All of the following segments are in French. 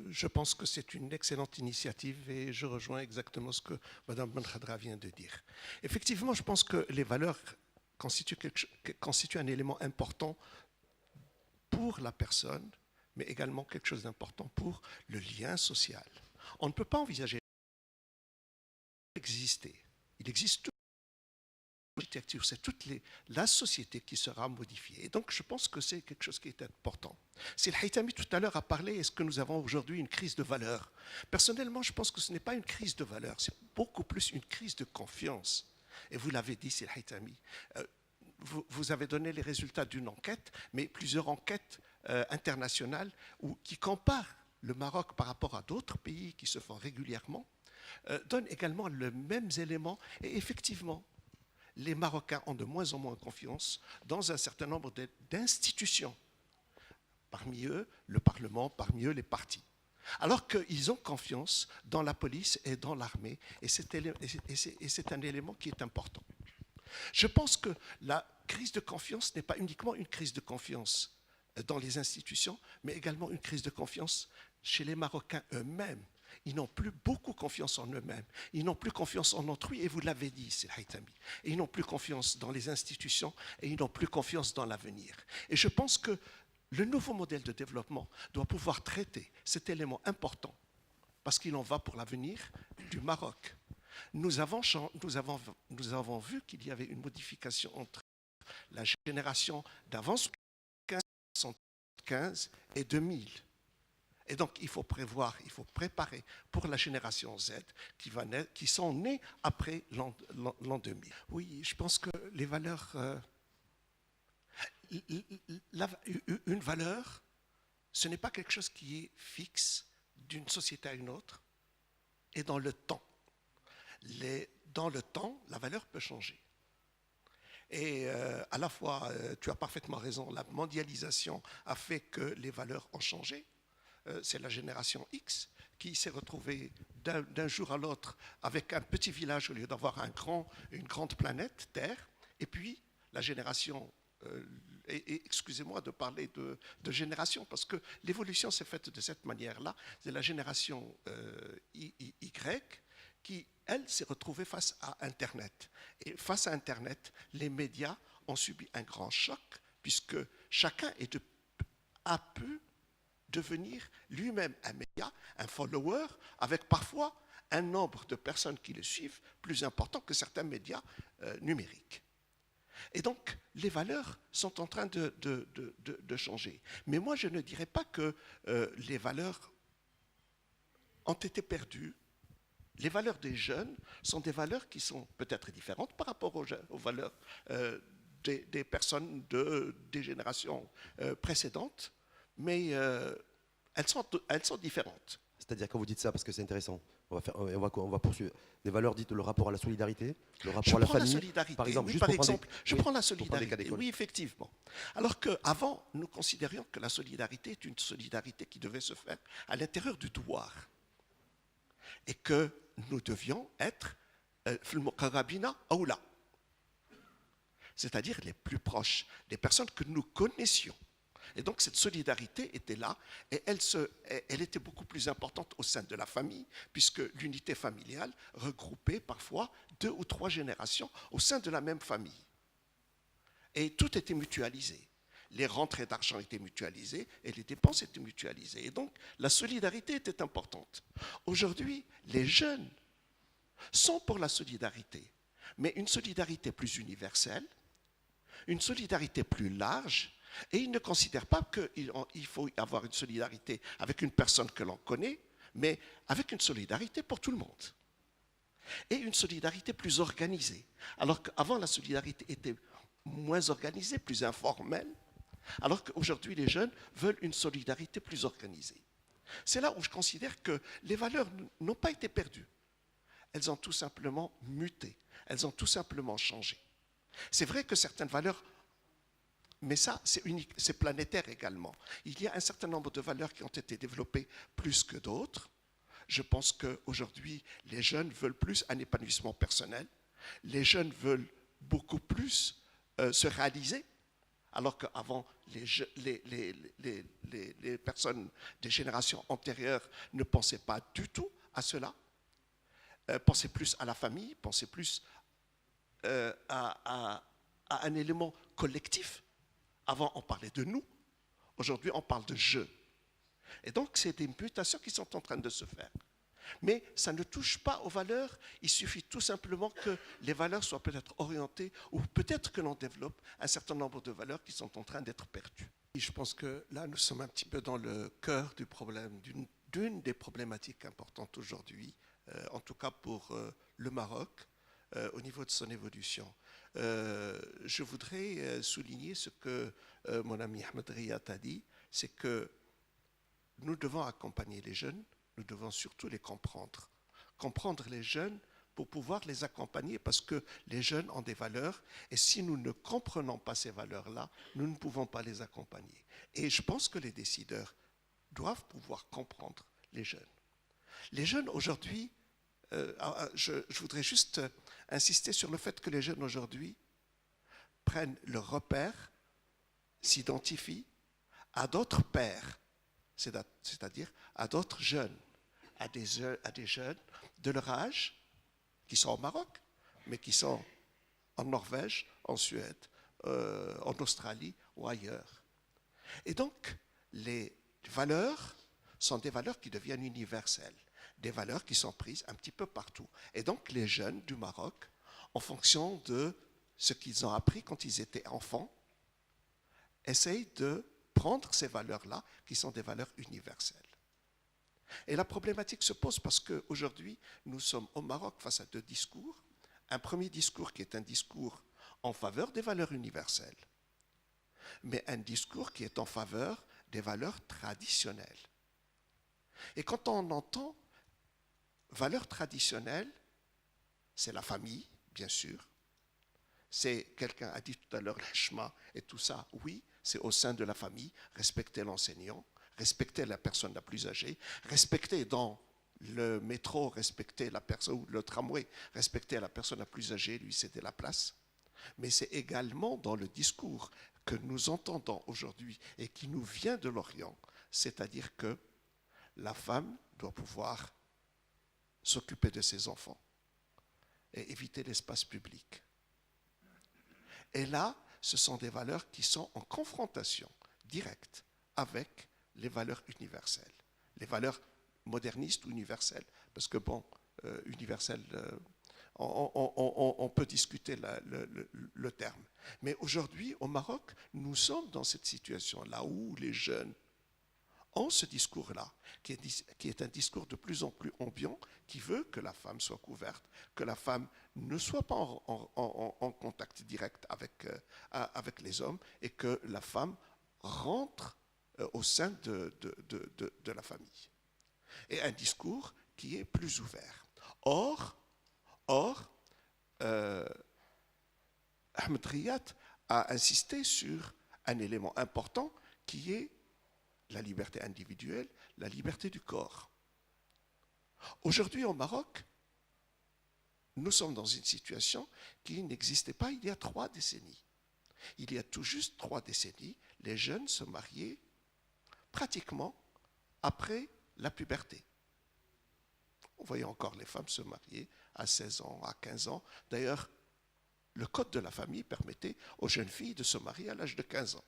Je pense que c'est une excellente initiative et je rejoins exactement ce que Mme Benkhadra vient de dire. Effectivement, je pense que les valeurs constituent un élément important pour la personne, mais également quelque chose d'important pour le lien social. On ne peut pas envisager exister. Il existe l'architecture, c'est la société qui sera modifiée. Et donc, je pense que c'est quelque chose qui est important. Si Al-Haythami tout à l'heure a parlé, est-ce que nous avons aujourd'hui une crise de valeur? Personnellement, je pense que ce n'est pas une crise de valeur, c'est beaucoup plus une crise de confiance. Et vous l'avez dit, c'est Al-Haythami. Vous avez donné les résultats d'une enquête, mais plusieurs enquêtes internationales qui comparent le Maroc par rapport à d'autres pays qui se font régulièrement, donnent également les mêmes éléments. Et effectivement, les Marocains ont de moins en moins confiance dans un certain nombre d'institutions. Parmi eux, le Parlement, parmi eux, les partis. Alors qu'ils ont confiance dans la police et dans l'armée, et c'est un élément qui est important. Je pense que la crise de confiance n'est pas uniquement une crise de confiance dans les institutions, mais également une crise de confiance chez les Marocains eux-mêmes. Ils n'ont plus beaucoup confiance en eux-mêmes. Ils n'ont plus confiance en autrui, et vous l'avez dit, c'est Haythami. Et ils n'ont plus confiance dans les institutions, et ils n'ont plus confiance dans l'avenir. Et je pense que le nouveau modèle de développement doit pouvoir traiter cet élément important, parce qu'il en va pour l'avenir du Maroc. Nous avons vu qu'il y avait une modification entre la génération d'avant 1975 et 2000. Et donc, il faut prévoir, il faut préparer pour la génération Z qui sont nés après l'an 2000. Oui, je pense que les valeurs... une valeur, ce n'est pas quelque chose qui est fixe d'une société à une autre et dans le temps. Dans le temps, la valeur peut changer. Et à la fois, tu as parfaitement raison, la mondialisation a fait que les valeurs ont changé. C'est la génération X qui s'est retrouvée d'un jour à l'autre avec un petit village au lieu d'avoir une grande planète, Terre. Et puis, la génération... excusez-moi de parler de génération, parce que l'évolution s'est faite de cette manière-là. C'est la génération Y qui, elle, s'est retrouvée face à Internet. Et face à Internet, les médias ont subi un grand choc, puisque chacun a pu devenir lui-même un média, un follower, avec parfois un nombre de personnes qui le suivent plus important que certains médias numériques. Et donc, les valeurs sont en train de changer. Mais moi, je ne dirais pas que les valeurs ont été perdues. Les valeurs des jeunes sont des valeurs qui sont peut-être différentes par rapport aux valeurs des personnes des générations précédentes, mais elles sont différentes. C'est-à-dire, quand vous dites ça, parce que c'est intéressant, on va poursuivre. Des valeurs dites le rapport à la solidarité, le rapport à la famille. Par exemple, je prends la solidarité. Oui, effectivement. Alors qu'avant, nous considérions que la solidarité est une solidarité qui devait se faire à l'intérieur du douar. Et que nous devions être Filmokarabina Aoula. C'est-à-dire les plus proches, les personnes que nous connaissions. Et donc cette solidarité était là et elle était beaucoup plus importante au sein de la famille, puisque l'unité familiale regroupait parfois 2 ou 3 générations au sein de la même famille. Et tout était mutualisé. Les rentrées d'argent étaient mutualisées et les dépenses étaient mutualisées. Et donc la solidarité était importante. Aujourd'hui, les jeunes sont pour la solidarité, mais une solidarité plus universelle, une solidarité plus large. Et ils ne considèrent pas qu'il faut avoir une solidarité avec une personne que l'on connaît, mais avec une solidarité pour tout le monde. Et une solidarité plus organisée. Alors qu'avant, la solidarité était moins organisée, plus informelle, alors qu'aujourd'hui, les jeunes veulent une solidarité plus organisée. C'est là où je considère que les valeurs n'ont pas été perdues. Elles ont tout simplement muté. Elles ont tout simplement changé. C'est vrai que certaines valeurs... Mais ça, c'est planétaire également. Il y a un certain nombre de valeurs qui ont été développées plus que d'autres. Je pense qu'aujourd'hui, les jeunes veulent plus un épanouissement personnel. Les jeunes veulent beaucoup plus se réaliser. alors qu'avant, les personnes des générations antérieures ne pensaient pas du tout à cela, pensaient plus à la famille, pensaient plus à un élément collectif. Avant, on parlait de nous. Aujourd'hui, on parle de je. Et donc, c'est des mutations qui sont en train de se faire. Mais ça ne touche pas aux valeurs. Il suffit tout simplement que les valeurs soient peut-être orientées ou peut-être que l'on développe un certain nombre de valeurs qui sont en train d'être perdues. Et je pense que là, nous sommes un petit peu dans le cœur du problème, d'une des problématiques importantes aujourd'hui, en tout cas pour le Maroc, au niveau de son évolution. Je voudrais souligner ce que mon ami Ahmed Riyad a dit, c'est que nous devons accompagner les jeunes, nous devons surtout les comprendre. Comprendre les jeunes pour pouvoir les accompagner parce que les jeunes ont des valeurs et si nous ne comprenons pas ces valeurs-là, nous ne pouvons pas les accompagner. Et je pense que les décideurs doivent pouvoir comprendre les jeunes. Les jeunes aujourd'hui, je voudrais juste insister sur le fait que les jeunes aujourd'hui prennent leur repère, s'identifient à d'autres pairs, c'est-à-dire à d'autres jeunes, à des jeunes de leur âge qui sont au Maroc, mais qui sont en Norvège, en Suède, en Australie ou ailleurs. Et donc, les valeurs sont des valeurs qui deviennent universelles, des valeurs qui sont prises un petit peu partout. Et donc, les jeunes du Maroc, en fonction de ce qu'ils ont appris quand ils étaient enfants, essayent de prendre ces valeurs-là, qui sont des valeurs universelles. Et la problématique se pose parce qu'aujourd'hui, nous sommes au Maroc face à deux discours. Un premier discours qui est un discours en faveur des valeurs universelles, mais un discours qui est en faveur des valeurs traditionnelles. Et quand on entend valeurs traditionnelles, c'est la famille, bien sûr. C'est, quelqu'un a dit tout à l'heure, l'heshma et tout ça, oui, c'est au sein de la famille, respecter l'enseignant, respecter la personne la plus âgée, respecter dans le métro, respecter la personne, ou le tramway, respecter la personne la plus âgée, lui céder la place. Mais c'est également dans le discours que nous entendons aujourd'hui et qui nous vient de l'Orient, c'est-à-dire que la femme doit pouvoir s'occuper de ses enfants et éviter l'espace public. Et là, ce sont des valeurs qui sont en confrontation directe avec les valeurs universelles, les valeurs modernistes ou universelles, parce que bon, universelles, on peut discuter le terme. Mais aujourd'hui, au Maroc, nous sommes dans cette situation-là où les jeunes ont ce discours-là, qui est un discours de plus en plus ambiant, qui veut que la femme soit couverte, que la femme ne soit pas en contact direct avec les hommes et que la femme rentre au sein de la famille. Et un discours qui est plus ouvert. Or, Ahmed Riyad a insisté sur un élément important qui est la liberté individuelle, la liberté du corps. Aujourd'hui, au Maroc, nous sommes dans une situation qui n'existait pas il y a 3 décennies. Il y a tout juste 3 décennies, les jeunes se mariaient pratiquement après la puberté. On voyait encore les femmes se marier à 16 ans, à 15 ans. D'ailleurs, le code de la famille permettait aux jeunes filles de se marier à l'âge de 15 ans.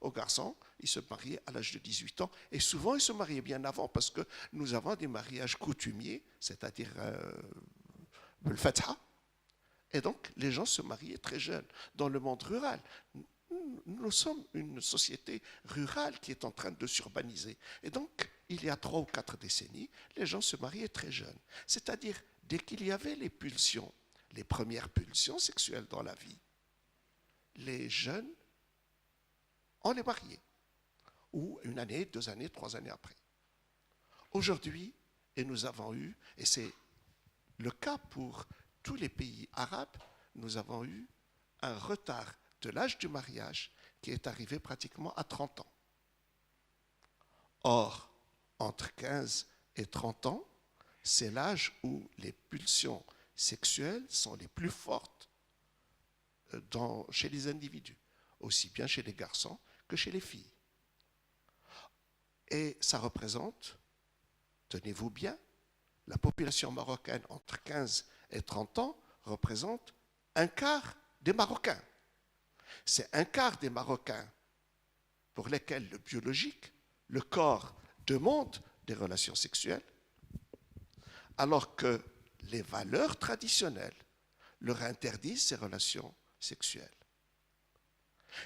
Aux garçons, ils se mariaient à l'âge de 18 ans. Et souvent, ils se mariaient bien avant parce que nous avons des mariages coutumiers, c'est-à-dire le fatha. Et donc, les gens se mariaient très jeunes. Dans le monde rural, nous sommes une société rurale qui est en train de s'urbaniser. Et donc, il y a 3 ou 4 décennies, les gens se mariaient très jeunes. C'est-à-dire, dès qu'il y avait les pulsions, les premières pulsions sexuelles dans la vie, les jeunes, on les mariait. Ou 1 année, 2 années, 3 années après. Aujourd'hui, et nous avons eu, et c'est le cas pour tous les pays arabes, nous avons eu un retard de l'âge du mariage qui est arrivé pratiquement à 30 ans. Or, entre 15 et 30 ans, c'est l'âge où les pulsions sexuelles sont les plus fortes chez les individus. aussi bien chez les garçons que chez les filles. Et ça représente, tenez-vous bien, la population marocaine entre 15 et 30 ans représente un quart des Marocains. C'est un quart des Marocains pour lesquels le biologique, le corps, demande des relations sexuelles, alors que les valeurs traditionnelles leur interdisent ces relations sexuelles.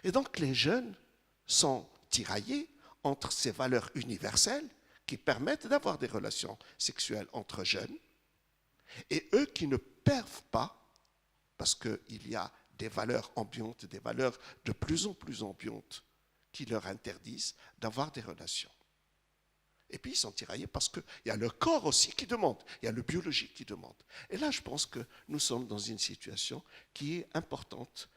Et donc les jeunes sont tiraillés entre ces valeurs universelles qui permettent d'avoir des relations sexuelles entre jeunes et eux qui ne peuvent pas, parce qu'il y a des valeurs ambiantes, des valeurs de plus en plus ambiantes qui leur interdisent d'avoir des relations. Et puis ils sont tiraillés parce qu'il y a le corps aussi qui demande, il y a le biologique qui demande. Et là, je pense que nous sommes dans une situation qui est importante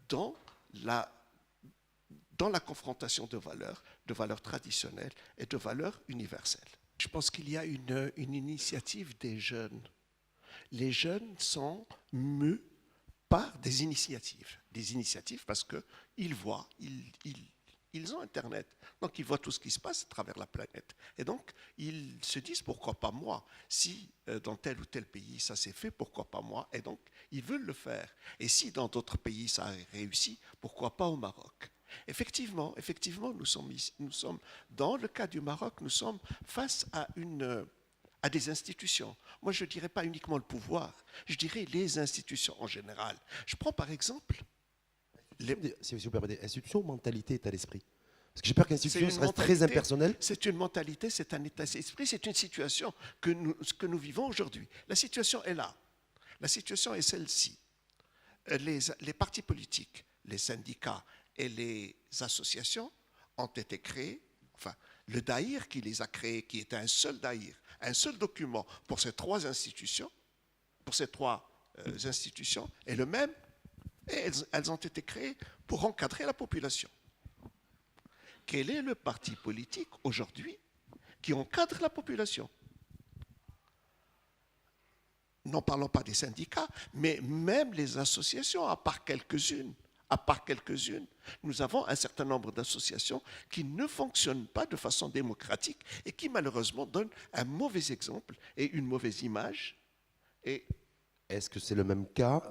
dans la confrontation de valeurs traditionnelles et de valeurs universelles. Je pense qu'il y a une initiative des jeunes. Les jeunes sont mus par des initiatives parce qu'ils voient, ils ont Internet, donc ils voient tout ce qui se passe à travers la planète. Et donc, ils se disent, pourquoi pas moi? Si dans tel ou tel pays ça s'est fait, pourquoi pas moi? Et donc, ils veulent le faire. Et si dans d'autres pays ça a réussi, pourquoi pas au Maroc? Effectivement, nous sommes, dans le cas du Maroc, nous sommes face à des institutions. Moi, je ne dirais pas uniquement le pouvoir, je dirais les institutions en général. Je prends par exemple... Si vous permettez, institution, mentalité, état d'esprit. Parce que j'ai peur qu'institution reste très impersonnelle. C'est une mentalité, c'est un état d'esprit, c'est une situation que nous vivons aujourd'hui. La situation est là. La situation est celle-ci. Les partis politiques, les syndicats et les associations ont été créés, enfin, le Daïr qui les a créés, qui était un seul Daïr, un seul document pour ces trois institutions, est le même, et elles ont été créées pour encadrer la population. Quel est le parti politique aujourd'hui qui encadre la population? N'en parlons pas des syndicats, mais même les associations, à part quelques-unes, nous avons un certain nombre d'associations qui ne fonctionnent pas de façon démocratique et qui malheureusement donnent un mauvais exemple et une mauvaise image. Et est-ce que c'est le même cas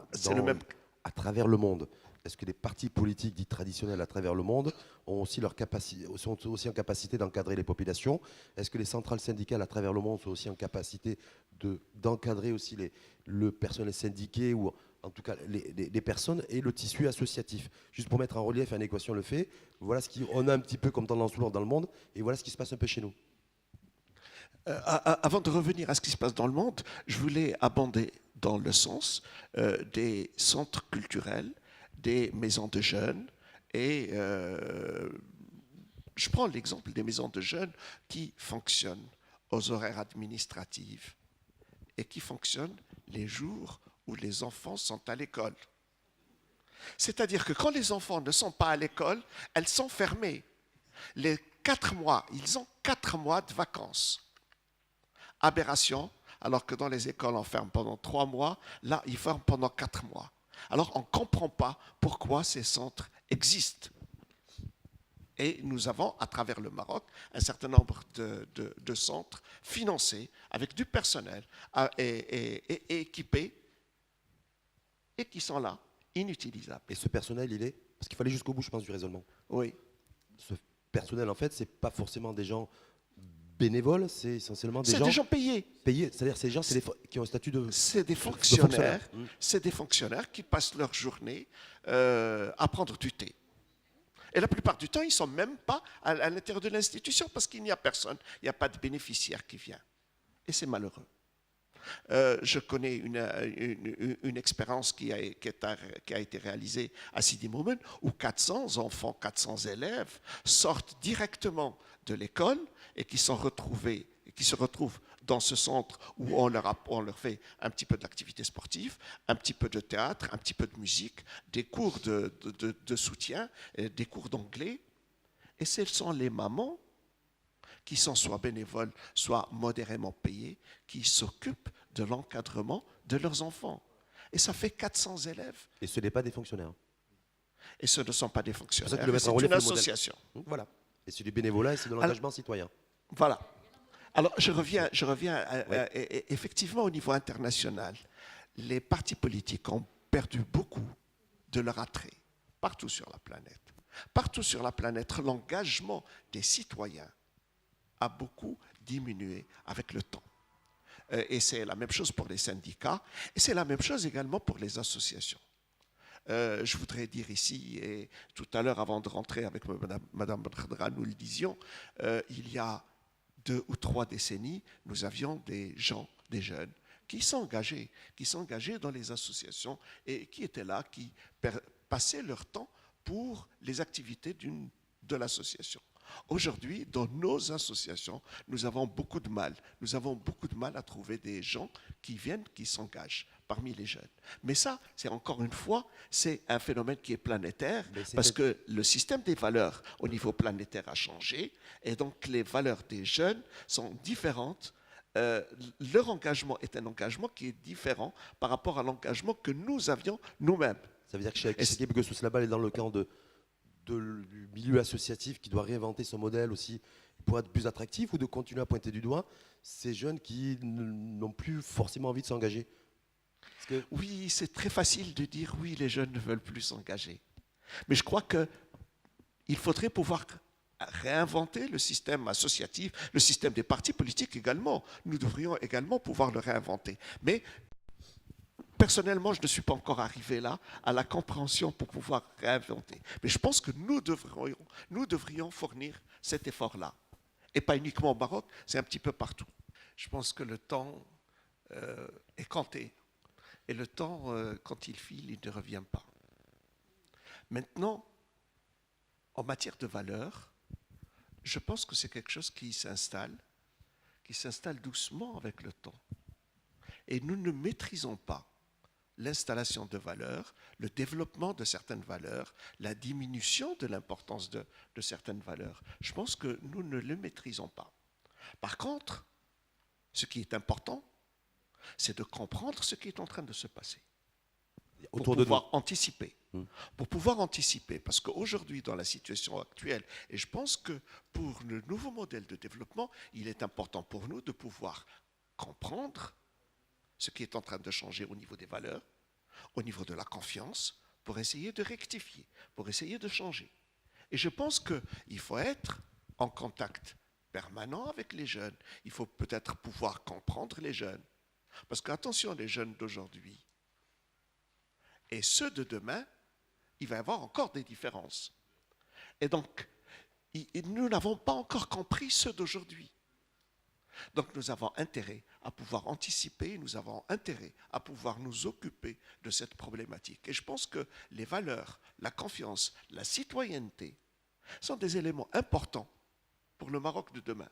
à travers le monde? Est-ce que les partis politiques dits traditionnels à travers le monde sont aussi en capacité d'encadrer les populations? Est-ce que les centrales syndicales à travers le monde sont aussi en capacité d'encadrer aussi le personnel syndiqué ou en tout cas les personnes et le tissu associatif? Juste pour mettre en relief une équation le fait, voilà ce qu'on a un petit peu comme tendance lourde dans le monde et voilà ce qui se passe un peu chez nous. Avant de revenir à ce qui se passe dans le monde, je voulais abonder dans le sens des centres culturels, des maisons de jeunes et je prends l'exemple des maisons de jeunes qui fonctionnent aux horaires administratifs et qui fonctionnent les jours où les enfants sont à l'école. C'est-à-dire que quand les enfants ne sont pas à l'école, elles sont fermées. Les 4 mois, ils ont 4 mois de vacances. Aberration, alors que dans les écoles on ferme pendant 3 mois, là ils ferment pendant 4 mois. Alors on ne comprend pas pourquoi ces centres existent. Et nous avons, à travers le Maroc, un certain nombre de centres financés avec du personnel et équipés et qui sont là, inutilisables. Et ce personnel, il est... Parce qu'il faut aller jusqu'au bout, je pense, du raisonnement. Oui. Ce personnel, en fait, ce n'est pas forcément des gens bénévoles, c'est essentiellement des gens... C'est des gens payés. Payés, c'est-à-dire ces gens qui ont un statut de... C'est des fonctionnaires. C'est des fonctionnaires qui passent leur journée à prendre du thé. Et la plupart du temps, ils ne sont même pas à l'intérieur de l'institution parce qu'il n'y a personne, il n'y a pas de bénéficiaire qui vient. Et c'est malheureux. Je connais une expérience qui a été réalisée à Sidi Moumen où 400 enfants, 400 élèves sortent directement de l'école et qui se retrouvent dans ce centre où on leur fait un petit peu d'activité sportive, un petit peu de théâtre, un petit peu de musique, des cours de soutien, des cours d'anglais. Et ce sont les mamans qui sont soit bénévoles, soit modérément payées, qui s'occupent de l'encadrement de leurs enfants. Et ça fait 400 élèves. Et ce n'est pas des fonctionnaires. Et ce ne sont pas des fonctionnaires, c'est une association. Voilà. Et c'est du bénévolat et c'est de l'engagement citoyen. Voilà. Alors, je reviens effectivement au niveau international. Les partis politiques ont perdu beaucoup de leur attrait partout sur la planète. Partout sur la planète, l'engagement des citoyens a beaucoup diminué avec le temps. Et c'est la même chose pour les syndicats, et c'est la même chose également pour les associations. Je voudrais dire ici, et tout à l'heure avant de rentrer avec Madame Khadra, nous le disions, il y a 2 ou 3 décennies, nous avions des gens, des jeunes, qui s'engageaient dans les associations et qui étaient là, qui passaient leur temps pour les activités de l'association. Aujourd'hui, dans nos associations, nous avons beaucoup de mal. Nous avons beaucoup de mal à trouver des gens qui viennent, qui s'engagent parmi les jeunes. Mais ça, c'est encore une fois, c'est un phénomène qui est planétaire parce que le système des valeurs au niveau planétaire a changé et donc les valeurs des jeunes sont différentes. Leur engagement est un engagement qui est différent par rapport à l'engagement que nous avions nous-mêmes. Ça veut dire que chez Akissekib, que Souslabal est dans le camp du milieu associatif qui doit réinventer son modèle aussi pour être plus attractif, ou de continuer à pointer du doigt ces jeunes qui n'ont plus forcément envie de s'engager? Oui, c'est très facile de dire oui, les jeunes ne veulent plus s'engager. Mais je crois qu'il faudrait pouvoir réinventer le système associatif, le système des partis politiques également. Nous devrions également pouvoir le réinventer. Mais personnellement, je ne suis pas encore arrivé là, à la compréhension pour pouvoir réinventer. Mais je pense que nous devrions fournir cet effort-là. Et pas uniquement au Maroc, c'est un petit peu partout. Je pense que le temps est compté. Et le temps, quand il file, il ne revient pas. Maintenant, en matière de valeurs, je pense que c'est quelque chose qui s'installe doucement avec le temps. Et nous ne maîtrisons pas l'installation de valeurs, le développement de certaines valeurs, la diminution de l'importance de certaines valeurs. Je pense que nous ne le maîtrisons pas. Par contre, ce qui est important, c'est de comprendre ce qui est en train de se passer. Pour pouvoir anticiper. Pour pouvoir anticiper, parce qu'aujourd'hui, dans la situation actuelle, et je pense que pour le nouveau modèle de développement, il est important pour nous de pouvoir comprendre ce qui est en train de changer au niveau des valeurs, au niveau de la confiance, pour essayer de rectifier, pour essayer de changer. Et je pense qu'il faut être en contact permanent avec les jeunes. Il faut peut-être pouvoir comprendre les jeunes. Parce qu'attention, les jeunes d'aujourd'hui et ceux de demain, il va y avoir encore des différences. Et donc, nous n'avons pas encore compris ceux d'aujourd'hui. Donc nous avons intérêt à pouvoir anticiper, nous avons intérêt à pouvoir nous occuper de cette problématique. Et je pense que les valeurs, la confiance, la citoyenneté sont des éléments importants pour le Maroc de demain.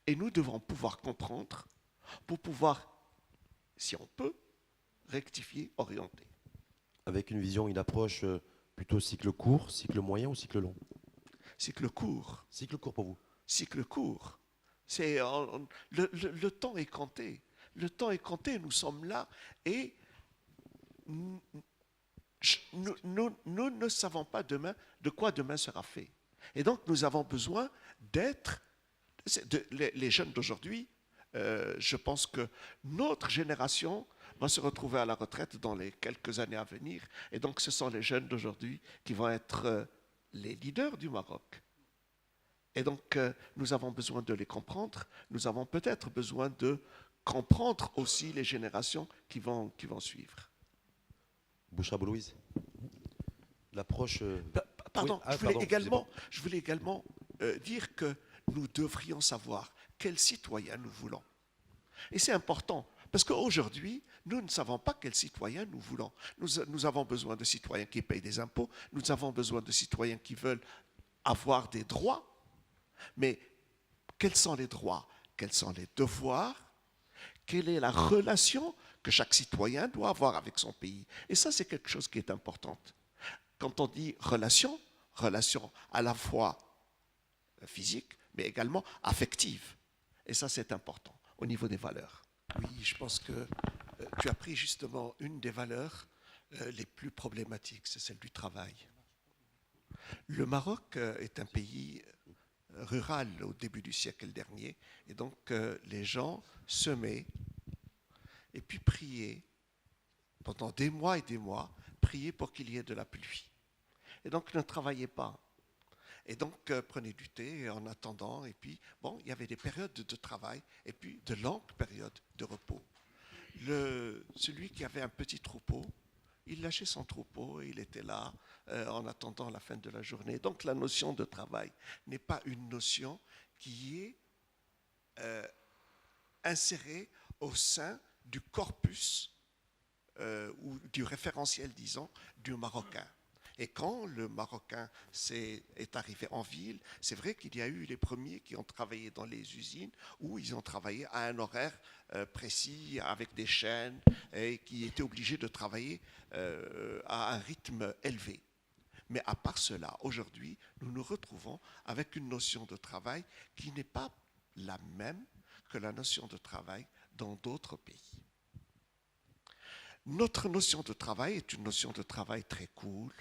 Et nous devons pouvoir comprendre pour pouvoir, si on peut, rectifier, orienter. Avec une vision, une approche plutôt cycle court, cycle moyen ou cycle long? Cycle court. Cycle court pour vous? Cycle court. Le temps est compté. Le temps est compté, nous sommes là et nous ne savons pas demain de quoi demain sera fait. Et donc nous avons besoin d'être, les jeunes d'aujourd'hui, je pense que notre génération va se retrouver à la retraite dans les quelques années à venir. Et donc ce sont les jeunes d'aujourd'hui qui vont être les leaders du Maroc. Et donc, nous avons besoin de les comprendre. Nous avons peut-être besoin de comprendre aussi les générations qui vont suivre. Bouchra Boulouise, l'approche... Pardon, oui, je voulais également dire que nous devrions savoir quels citoyens nous voulons. Et c'est important, parce qu'aujourd'hui, nous ne savons pas quels citoyens nous voulons. Nous avons besoin de citoyens qui payent des impôts. Nous avons besoin de citoyens qui veulent avoir des droits. Mais quels sont les droits? Quels sont les devoirs? Quelle est la relation que chaque citoyen doit avoir avec son pays? Et ça, c'est quelque chose qui est important. Quand on dit relation à la fois physique, mais également affective. Et ça, c'est important au niveau des valeurs. Oui, je pense que tu as pris justement une des valeurs les plus problématiques, c'est celle du travail. Le Maroc est un pays rural au début du siècle dernier, et donc les gens semaient et puis priaient pendant des mois et des mois, priaient pour qu'il y ait de la pluie. Et donc ne travaillaient pas. Et donc prenaient du thé en attendant, et puis bon, il y avait des périodes de travail et puis de longues périodes de repos. Celui qui avait un petit troupeau, il lâchait son troupeau et il était là en attendant la fin de la journée. Donc la notion de travail n'est pas une notion qui est insérée au sein du corpus ou du référentiel, disons, du Marocain. Et quand le Marocain est arrivé en ville, c'est vrai qu'il y a eu les premiers qui ont travaillé dans les usines où ils ont travaillé à un horaire précis, avec des chaînes, et qui étaient obligés de travailler à un rythme élevé. Mais à part cela, aujourd'hui, nous nous retrouvons avec une notion de travail qui n'est pas la même que la notion de travail dans d'autres pays. Notre notion de travail est une notion de travail très cool,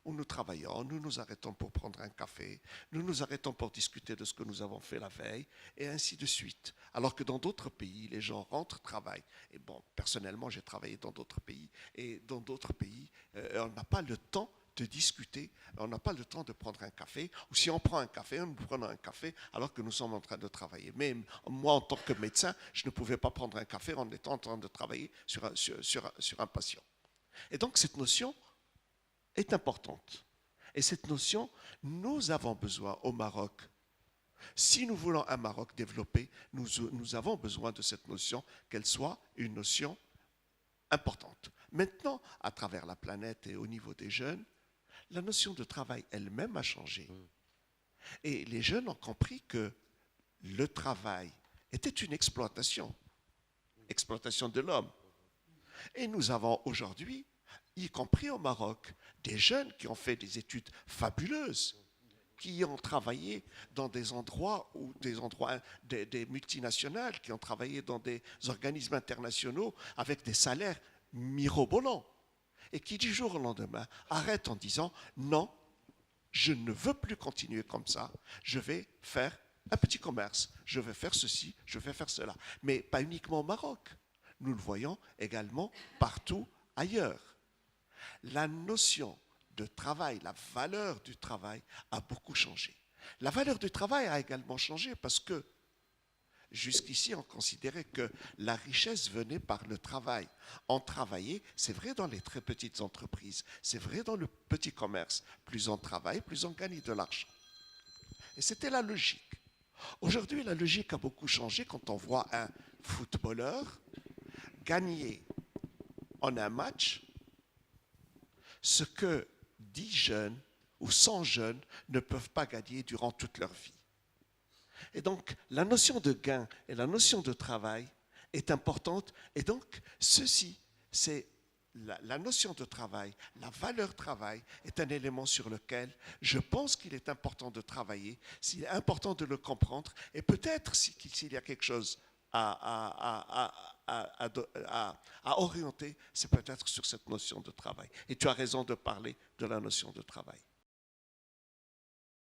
où nous travaillons, nous nous arrêtons pour prendre un café, nous nous arrêtons pour discuter de ce que nous avons fait la veille, et ainsi de suite. Alors que dans d'autres pays, les gens rentrent, travaillent. Et bon, personnellement, j'ai travaillé dans d'autres pays, et dans d'autres pays, on n'a pas le temps de discuter, on n'a pas le temps de prendre un café, ou si on prend un café, nous prenons un café alors que nous sommes en train de travailler. Mais moi, en tant que médecin, je ne pouvais pas prendre un café en étant en train de travailler sur un patient. Et donc, cette notion est importante. Et cette notion, nous avons besoin au Maroc. Si nous voulons un Maroc développé, nous avons besoin de cette notion, qu'elle soit une notion importante. Maintenant, à travers la planète et au niveau des jeunes, la notion de travail elle-même a changé. Et les jeunes ont compris que le travail était une exploitation de l'homme. Et nous avons aujourd'hui, y compris au Maroc, des jeunes qui ont fait des études fabuleuses, qui ont travaillé dans des endroits, des multinationales, qui ont travaillé dans des organismes internationaux avec des salaires mirobolants, et qui du jour au lendemain arrêtent en disant « Non, je ne veux plus continuer comme ça, je vais faire un petit commerce, je vais faire ceci, je vais faire cela ». Mais pas uniquement au Maroc, nous le voyons également partout ailleurs. La notion de travail, la valeur du travail a beaucoup changé. La valeur du travail a également changé parce que jusqu'ici, on considérait que la richesse venait par le travail. On travaillait, c'est vrai dans les très petites entreprises, c'est vrai dans le petit commerce. Plus on travaille, plus on gagne de l'argent. Et c'était la logique. Aujourd'hui, la logique a beaucoup changé quand on voit un footballeur gagner en un match ce que 10 jeunes ou 100 jeunes ne peuvent pas gagner durant toute leur vie. Et donc, la notion de gain et la notion de travail est importante. Et donc, ceci, c'est la notion de travail, la valeur travail est un élément sur lequel je pense qu'il est important de travailler, s'il est important de le comprendre, et peut-être s'il y a quelque chose à orienter, c'est peut-être sur cette notion de travail. Et tu as raison de parler de la notion de travail.